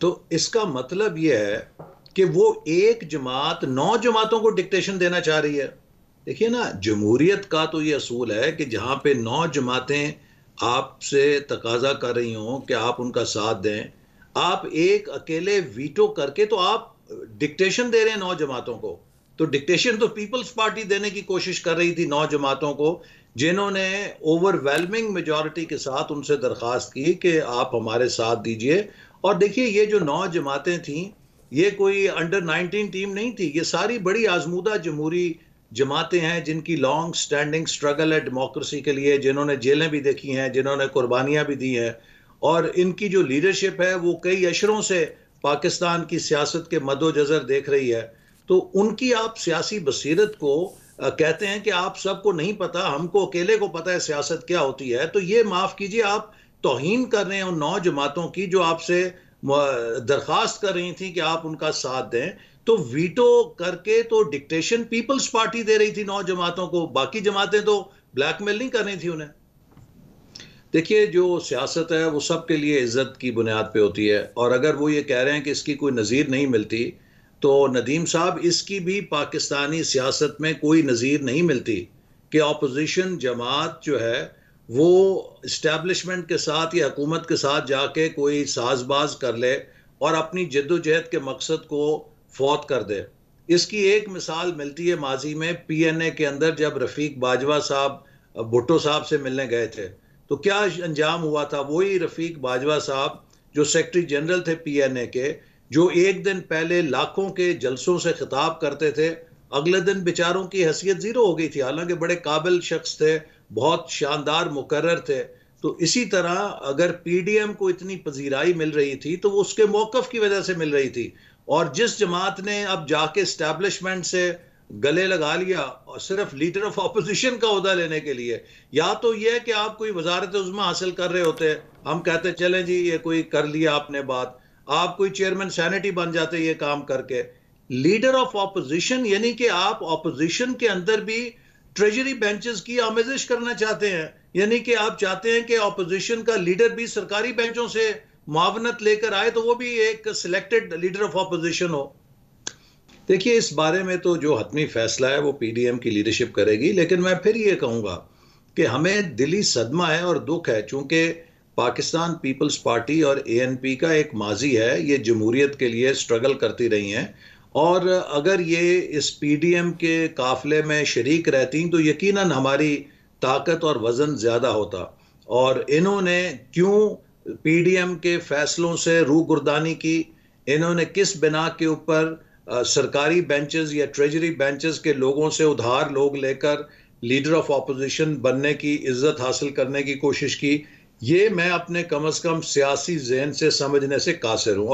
तो इसका मतलब यह है कि वो एक जमात 9 जमातों को डिक्टेशन देना चाह रही है। देखिए ना, जमहूरियत का तो ये असूल है कि जहां पे 9 जमातें आपसे तकाजा कर रही हों कि आप उनका साथ दें, आप एक अकेले वीटो करके तो आप डिक्टेशन दे रहे हैं 9 जमातों को। तो डिक्टेशन तो पीपल्स पार्टी देने की कोशिश कर रही थी 9 जमातों को, जिन्होंने ओवरवेलमिंग मेजॉरिटी के साथ उनसे दरखास्त की कि आप हमारे साथ दीजिए। और देखिए, ये जो 9 जमातें थीं, ये कोई अंडर 19 टीम नहीं थी। ये सारी बड़ी आजमूदा जमहूरी जमातें हैं जिनकी लॉन्ग स्टैंडिंग स्ट्रगल है डेमोक्रेसी के लिए, जिन्होंने जेलें भी देखी हैं, जिन्होंने कुर्बानियां भी दी हैं। और इनकी जो लीडरशिप है वो कई अशरों से पाकिस्तान की सियासत के मद्दोजर देख रही है। तो उनकी आप सियासी बसीरत को कहते हैं कि आप सबको नहीं पता, हमको अकेले को पता है सियासत क्या होती है। तो ये माफ़ कीजिए, आप तौहीन कर रहे हैं उन 9 जमातों की जो आपसे दरख्वास्त कर रही थी कि आप उनका साथ दें। तो वीटो करके तो डिक्टेशन पीपल्स पार्टी दे रही थी 9 जमातों को, बाकी जमातें तो ब्लैकमेल नहीं कर रही थी उन्हें। देखिए, जो सियासत है वो सबके लिए इज्जत की बुनियाद पे होती है, और अगर वो ये कह रहे हैं कि इसकी कोई नज़ीर नहीं मिलती, तो नदीम साहब, इसकी भी पाकिस्तानी सियासत में कोई नज़ीर नहीं मिलती कि अपोजिशन जमात जो है वो इस्टेब्लिशमेंट के साथ या हुकूमत के साथ जाके कोई साजबाज कर ले और अपनी जद्दोजहद के मकसद को फौत कर दे। इसकी एक मिसाल मिलती है माजी में PNA के अंदर, जब रफ़ीक बाजवा साहब भुट्टो साहब से मिलने गए थे, तो क्या अंजाम हुआ था? वही रफ़ीक बाजवा साहब जो सेक्रेटरी जनरल थे PNA के, जो एक दिन पहले लाखों के जलसों से खिताब करते थे, अगले दिन बेचारों की हैसियत जीरो हो गई थी, हालांकि बड़े काबिल शख्स थे, बहुत शानदार मुकर्रर थे। तो इसी तरह अगर PDM को इतनी पजीराई मिल रही थी तो वो उसके मौकफ की वजह से मिल रही थी। और जिस जमात ने अब जाके इस्टेब्लिशमेंट से गले लगा लिया और सिर्फ लीडर ऑफ अपोजिशन का ओहदा लेने के लिए, या तो यह है कि आप कोई वजारत उज़्मा हासिल कर रहे होते, हम कहते चलें जी ये कोई कर लिया आपने बात, आप कोई चेयरमैन सैनिटी बन जाते ये काम करके। लीडर ऑफ ऑपोजिशन यानी कि आप ऑपोजिशन के अंदर भी ट्रेजरी बेंचेस की आमेजिश करना चाहते हैं, यानी कि आप चाहते हैं कि ऑपोजिशन का लीडर भी सरकारी बेंचों से मावनत लेकर आए, तो वो भी एक सिलेक्टेड लीडर ऑफ ऑपोजिशन हो। देखिए, इस बारे में तो जो हतमी फैसला है वो PDM की लीडरशिप करेगी, लेकिन मैं फिर ये कहूँगा कि हमें दिली सदमा है और दुख है, चूंकि पाकिस्तान पीपल्स पार्टी और ANP का एक माजी है, ये जमहूरियत के लिए स्ट्रगल करती रही हैं, और अगर ये इस PDM के काफिले में शरीक रहती तो यकीनन हमारी ताकत और वज़न ज़्यादा होता। और इन्होंने क्यों PDM के फैसलों से रूगुर्दानी की, इन्होंने किस बिना के ऊपर सरकारी बेंचेस या ट्रेजरी बेंचेस के लोगों से उधार लोग लेकर लीडर ऑफ ऑपोजिशन बनने की, इज्जत हासिल करने की कोशिश की, ये मैं अपने कम अज़ कम सियासी ज़हन से समझने से कासिर हूँ।